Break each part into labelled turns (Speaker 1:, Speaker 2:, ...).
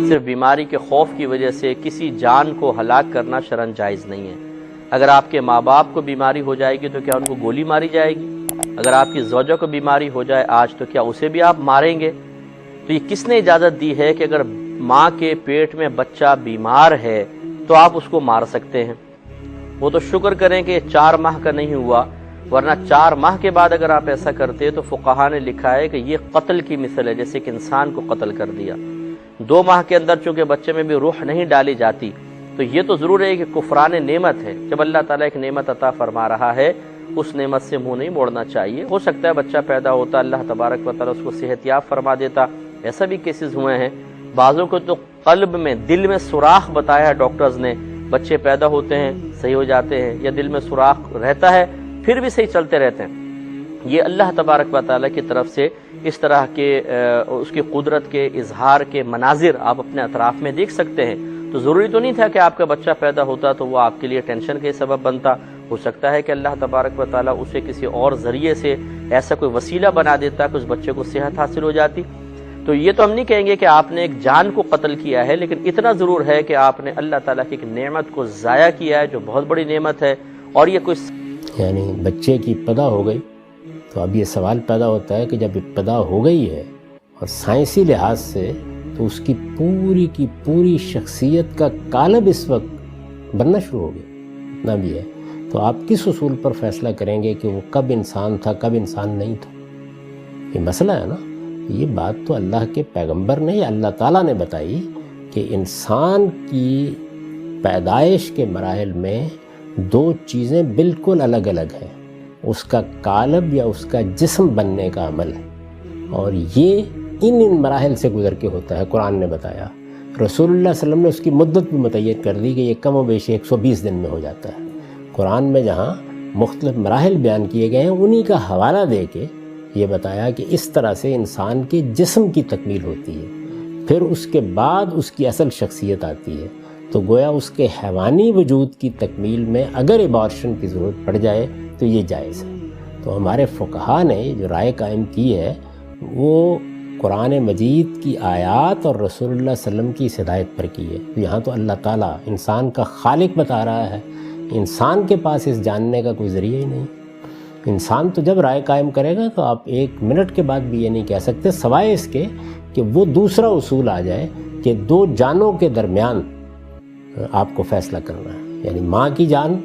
Speaker 1: صرف بیماری کے خوف کی وجہ سے کسی جان کو ہلاک کرنا شرعاً جائز نہیں ہے۔ اگر آپ کے ماں باپ کو بیماری ہو جائے گی تو کیا ان کو گولی ماری جائے گی؟ اگر آپ کی زوجہ کو بیماری ہو جائے آج تو کیا اسے بھی آپ ماریں گے؟ تو یہ کس نے اجازت دی ہے کہ اگر ماں کے پیٹ میں بچہ بیمار ہے تو آپ اس کو مار سکتے ہیں؟ وہ تو شکر کریں کہ 4 ماہ کا نہیں ہوا، ورنہ 4 ماہ کے بعد اگر آپ ایسا کرتے تو فقہا نے لکھا ہے کہ یہ قتل کی مثل ہے، جیسے کہ انسان کو قتل کر دیا۔ 2 ماہ کے اندر چونکہ بچے میں بھی روح نہیں ڈالی جاتی، تو یہ تو ضرور ہے کہ کفران نعمت ہے۔ جب اللہ تعالیٰ ایک نعمت عطا فرما رہا ہے اس نعمت سے منہ نہیں موڑنا چاہیے۔ ہو سکتا ہے بچہ پیدا ہوتا اللہ تبارک و تعالیٰ اس کو صحت یاب فرما دیتا، ایسا بھی کیسز ہوئے ہیں۔ بعضوں کو تو قلب میں، دل میں سوراخ بتایا ہے ڈاکٹرز نے، بچے پیدا ہوتے ہیں صحیح ہو جاتے ہیں، یا دل میں سوراخ رہتا ہے پھر بھی صحیح چلتے رہتے ہیں۔ یہ اللہ تبارک و تعالیٰ کی طرف سے اس طرح کے اس کی قدرت کے اظہار کے مناظر آپ اپنے اطراف میں دیکھ سکتے ہیں۔ تو ضروری تو نہیں تھا کہ آپ کا بچہ پیدا ہوتا تو وہ آپ کے لیے ٹینشن کا سبب بنتا۔ ہو سکتا ہے کہ اللہ تبارک و تعالیٰ اسے کسی اور ذریعے سے ایسا کوئی وسیلہ بنا دیتا کہ اس بچے کو صحت حاصل ہو جاتی۔ تو یہ تو ہم نہیں کہیں گے کہ آپ نے ایک جان کو قتل کیا ہے، لیکن اتنا ضرور ہے کہ آپ نے اللہ تعالیٰ کی ایک نعمت کو ضائع کیا ہے جو بہت بڑی نعمت ہے۔ اور یہ کوئی
Speaker 2: یعنی بچے کی ابتدا ہو گئی تو اب یہ سوال پیدا ہوتا ہے کہ جب ابتدا ہو گئی ہے اور سائنسی لحاظ سے تو اس کی پوری شخصیت کا قالب اس وقت بننا شروع ہو گیا، اتنا بھی ہے، تو آپ کس اصول پر فیصلہ کریں گے کہ وہ کب انسان تھا کب انسان نہیں تھا؟ یہ مسئلہ ہے نا۔ یہ بات تو اللہ کے پیغمبر نے یا اللہ تعالیٰ نے بتائی کہ انسان کی پیدائش کے مراحل میں 2 چیزیں بالکل الگ الگ ہیں، اس کا قالب یا اس کا جسم بننے کا عمل ہے، اور یہ ان مراحل سے گزر کے ہوتا ہے۔ قرآن نے بتایا، رسول اللہ صلی اللہ علیہ وسلم نے اس کی مدت بھی متعین کر دی کہ یہ کم و بیش 120 دن میں ہو جاتا ہے۔ قرآن میں جہاں مختلف مراحل بیان کیے گئے ہیں انہی کا حوالہ دے کے یہ بتایا کہ اس طرح سے انسان کے جسم کی تکمیل ہوتی ہے، پھر اس کے بعد اس کی اصل شخصیت آتی ہے۔ تو گویا اس کے حیوانی وجود کی تکمیل میں اگر ابارشن کی ضرورت پڑ جائے تو یہ جائز ہے۔ تو ہمارے فقہا نے جو رائے قائم کی ہے وہ قرآن مجید کی آیات اور رسول اللہ صلی اللہ علیہ وسلم کی اس ہدایت پر کی ہے۔ تو یہاں تو اللہ تعالیٰ انسان کا خالق بتا رہا ہے، انسان کے پاس اس جاننے کا کوئی ذریعہ ہی نہیں۔ انسان تو جب رائے قائم کرے گا تو آپ 1 منٹ کے بعد بھی یہ نہیں کہہ سکتے، سوائے اس کے کہ وہ دوسرا اصول آ جائے کہ 2 جانوں کے درمیان آپ کو فیصلہ کرنا ہے، یعنی ماں کی جان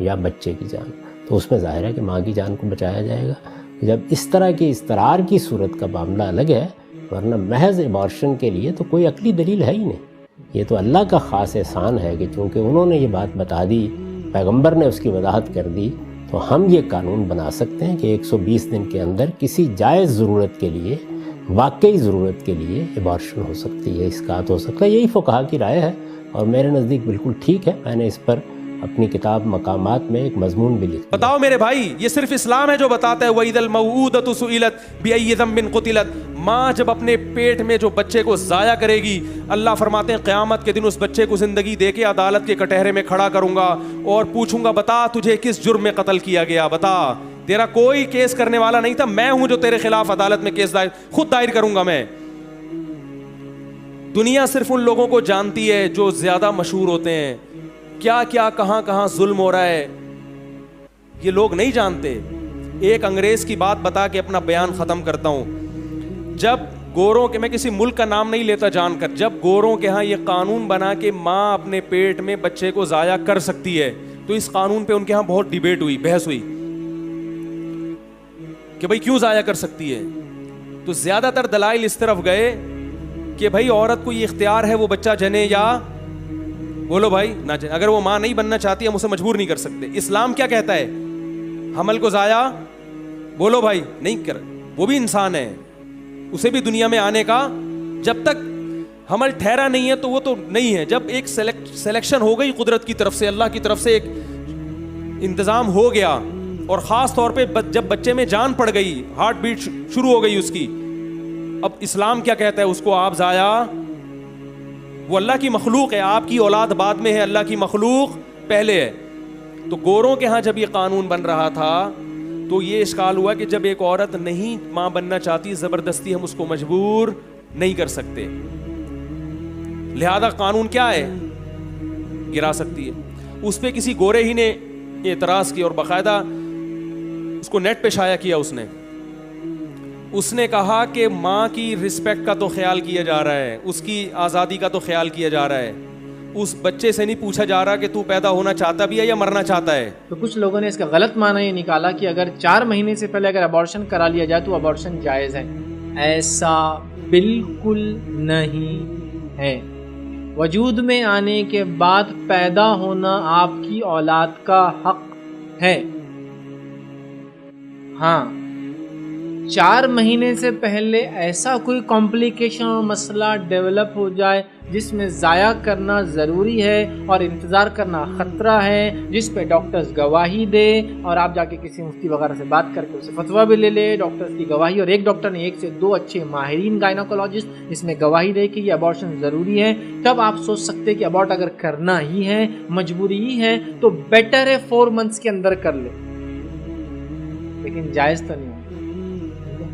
Speaker 2: یا بچے کی جان، تو اس میں ظاہر ہے کہ ماں کی جان کو بچایا جائے گا۔ جب اس طرح کے استرار کی صورت کا معاملہ الگ ہے، ورنہ محض ابارشن کے لیے تو کوئی عقلی دلیل ہے ہی نہیں۔ یہ تو اللہ کا خاص احسان ہے کہ چونکہ انہوں نے یہ بات بتا دی، پیغمبر نے اس کی وضاحت کر دی، تو ہم یہ قانون بنا سکتے ہیں کہ 120 دن کے اندر کسی جائز ضرورت کے لیے، واقعی ضرورت کے لیے ابارشن ہو سکتی ہے، اسقاط ہو سکتا ہے۔ یہی فقہا کی رائے ہے اور میرے نزدیک بالکل ٹھیک ہے۔ میں نے اس پر اپنی کتاب مقامات میں ایک مضمون بھی لکھا۔
Speaker 3: بتاؤ میرے بھائی، یہ صرف اسلام ہے جو بتاتا ہے وَإِذَا الْمَوْءُودَةُ سُئِلَتْ بِأَيِّ ذَنبٍ قُتِلَتْ۔ ماں جب اپنے پیٹ میں جو بچے کو ضائع کرے گی، اللہ فرماتے ہیں قیامت کے دن اس بچے کو زندگی دے کے عدالت کے کٹہرے میں کھڑا کروں گا اور پوچھوں گا بتا تجھے کس جرم میں قتل کیا گیا، بتا۔ تیرا کوئی کیس کرنے والا نہیں تھا، میں ہوں جو تیرے خلاف عدالت میں کیس خود دائر کروں گا میں۔ دنیا صرف ان لوگوں کو جانتی ہے جو زیادہ مشہور ہوتے ہیں، کیا کیا کہاں کہاں ظلم ہو رہا ہے یہ لوگ نہیں جانتے۔ ایک انگریز کی بات بتا کے اپنا بیان ختم کرتا ہوں۔ جب گوروں کے، میں کسی ملک کا نام نہیں لیتا جان کر، جب گوروں کے ہاں یہ قانون بنا کہ ماں اپنے پیٹ میں بچے کو ضائع کر سکتی ہے، تو اس قانون پہ ان کے ہاں بہت ڈیبیٹ ہوئی، بحث ہوئی کہ بھائی کیوں ضائع کر سکتی ہے۔ تو زیادہ تر دلائل اس طرف گئے کہ بھائی عورت کو یہ اختیار ہے وہ بچہ جنے یا بولو بھائی نہ جنے، اگر وہ ماں نہیں بننا چاہتی ہم اسے مجبور نہیں کر سکتے۔ اسلام کیا کہتا ہے؟ حمل کو ضائع بولو بھائی نہیں کر، وہ بھی انسان ہے، اسے بھی دنیا میں آنے کا، جب تک حمل ٹھہرا نہیں ہے تو وہ تو نہیں ہے۔ جب ایک سلیکشن ہو گئی قدرت کی طرف سے، اللہ کی طرف سے ایک انتظام ہو گیا، اور خاص طور پہ جب بچے میں جان پڑ گئی، ہارٹ بیٹ شروع ہو گئی اس کی، اب اسلام کیا کہتا ہے؟ اس کو آپ ضائع، وہ اللہ کی مخلوق ہے، آپ کی اولاد بعد میں ہے، اللہ کی مخلوق پہلے ہے۔ تو گوروں کے ہاں جب یہ قانون بن رہا تھا تو یہ اشکال ہوا کہ جب ایک عورت نہیں ماں بننا چاہتی، زبردستی ہم اس کو مجبور نہیں کر سکتے۔ لہذا قانون کیا ہے؟ گرا سکتی ہے. اس پہ کسی گورے ہی نے اعتراض کیا اور باقاعدہ اس کو نیٹ پہ شائع کیا. اس نے کہا کہ ماں کی رسپیکٹ کا تو خیال کیا جا رہا ہے, اس کی آزادی کا تو خیال کیا جا رہا ہے, اس بچے سے نہیں پوچھا جا رہا کہ تو پیدا ہونا چاہتا بھی ہے یا مرنا چاہتا ہے.
Speaker 4: تو کچھ لوگوں نے اس کا غلط معنی یہ نکالا کہ اگر 4 مہینے سے پہلے اگر ابارشن کرا لیا جائے تو ابارشن جائز ہے. ایسا بالکل نہیں ہے. وجود میں آنے کے بعد پیدا ہونا آپ کی اولاد کا حق ہے. ہاں 4 مہینے سے پہلے ایسا کوئی کمپلیکیشن اور مسئلہ ڈیولپ ہو جائے جس میں ضائع کرنا ضروری ہے اور انتظار کرنا خطرہ ہے, جس پہ ڈاکٹرز گواہی دے اور آپ جا کے کسی مفتی وغیرہ سے بات کر کے اسے فتویٰ بھی لے لے, ڈاکٹرز کی گواہی, اور ایک ڈاکٹر نے 1 سے 2 اچھے ماہرین گائنوکولوجسٹ اس میں گواہی دے کہ یہ ابارشن ضروری ہے, تب آپ سوچ سکتے کہ ابارٹ اگر کرنا ہی ہے, مجبوری ہی ہے, تو بیٹر ہے 4 منتھس کے اندر کر لے. لیکن جائز تو نہیں,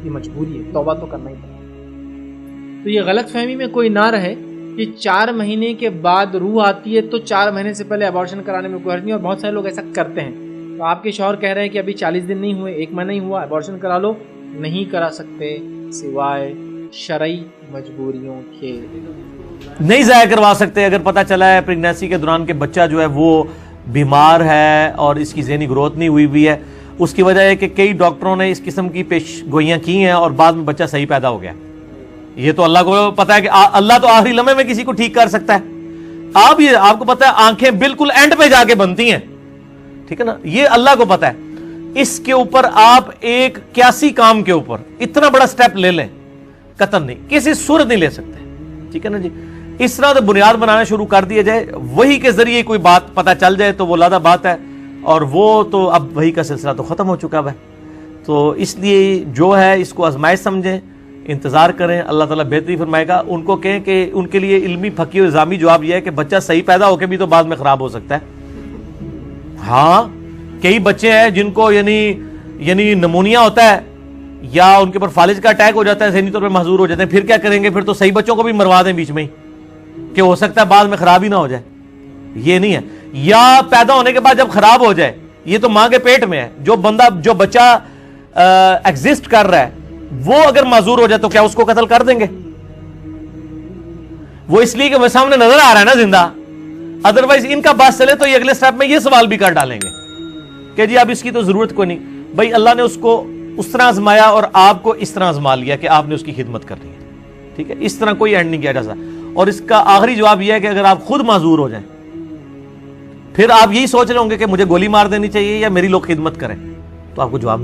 Speaker 4: یہ مجبوری ہے, توبہ تو کرنا ہی پڑے. تو یہ غلط فہمی میں کوئی نہ رہے کہ 4 مہینے کے بعد روح آتی ہے تو 4 مہینے سے پہلے ابارشن کرانے میں کوئی حرج نہیں, اور بہت سارے لوگ ایسا کرتے ہیں. تو آپ کے شوہر کہہ رہے ہیں کہ ابھی 40 دن نہیں ہوئے, 1 مہینہ ہی ہوا, ابارشن کرا لو. نہیں کرا سکتے سوائے شرعی مجبوریوں کے.
Speaker 5: نہیں ضائع کروا سکتے اگر پتہ چلا ہے پریگنینسی کے دوران کہ بچہ جو ہے وہ بیمار ہے اور اس کی ذہنی گروتھ نہیں ہوئی ہے. اس کی وجہ ہے کہ کئی ڈاکٹروں نے اس قسم کی پیش گوئیاں کی ہیں اور بعد میں بچہ صحیح پیدا ہو گیا. یہ تو اللہ کو پتا ہے کہ اللہ تو آخری لمحے میں کسی کو ٹھیک کر سکتا ہے. آپ کو پتا ہے آنکھیں بالکل اینڈ پہ جا کے بنتی ہیں, ٹھیک ہے نا, یہ اللہ کو پتا ہے. اس کے اوپر آپ ایک کیاسی کام کے اوپر اتنا بڑا سٹیپ لے لیں, قطعاً نہیں, کسی صورت نہیں لے سکتے, ٹھیک ہے نا جی. اس طرح تو بنیاد بنانا شروع کر دیا جائے, وہی کے ذریعے کوئی بات پتہ چل جائے تو وہ لادہ بات ہے, اور وہ تو اب وہی کا سلسلہ تو ختم ہو چکا ہے. تو اس لیے جو ہے اس کو آزمائش سمجھیں, انتظار کریں, اللہ تعالیٰ بہتری فرمائے گا. ان کو کہیں کہ ان کے لیے علمی فقہی اور الزامی جواب یہ ہے کہ بچہ صحیح پیدا ہو کے بھی تو بعد میں خراب ہو سکتا ہے. ہاں کئی بچے ہیں جن کو یعنی نمونیا ہوتا ہے یا ان کے اوپر فالج کا اٹیک ہو جاتا ہے, ذہنی طور پہ محظور ہو جاتے ہیں. پھر کیا کریں گے؟ پھر تو صحیح بچوں کو بھی مروا دیں بیچ میں ہی کہ ہو سکتا ہے بعد میں خراب ہی نہ ہو جائے. یہ نہیں ہے. یا پیدا ہونے کے بعد جب خراب ہو جائے, یہ تو ماں کے پیٹ میں ہے, جو بچہ ایگزسٹ کر رہا ہے وہ اگر معذور ہو جائے تو کیا اس کو قتل کر دیں گے؟ وہ اس لیے کہ وہ سامنے نظر آ رہا ہے نا زندہ. ادروائز ان کا بات چلے تو یہ اگلے سٹیپ میں یہ سوال بھی کر ڈالیں گے کہ جی اب اس کی تو ضرورت کوئی نہیں. بھائی اللہ نے اس کو اس طرح آزمایا اور آپ کو اس طرح آزما لیا کہ آپ نے اس کی خدمت کرنی ہے, ٹھیک ہے. اس طرح کوئی اینڈ نہیں کیا جا سکتا. اور اس کا آخری جواب یہ ہے کہ اگر آپ خود معذور ہو جائیں پھر آپ یہی سوچ رہے ہوں گے کہ مجھے گولی مار دینی چاہیے یا میری لوگ خدمت کریں, تو آپ کو جواب